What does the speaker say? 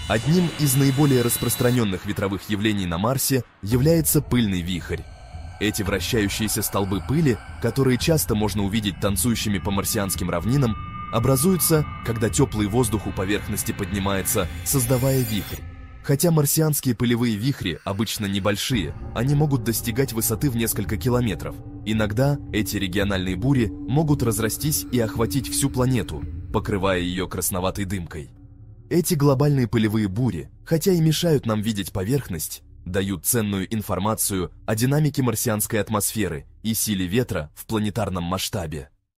Одним из наиболее распространенных ветровых явлений на Марсе является пыльный вихрь. Эти вращающиеся столбы пыли, которые часто можно увидеть танцующими по марсианским равнинам, образуются, когда теплый воздух у поверхности поднимается, создавая вихрь. Хотя марсианские пылевые вихри обычно небольшие, они могут достигать высоты в несколько километров. Иногда эти региональные бури могут разрастись и охватить всю планету, покрывая ее красноватой дымкой. Эти глобальные пылевые бури, хотя и мешают нам видеть поверхность, дают ценную информацию о динамике марсианской атмосферы и силе ветра в планетарном масштабе.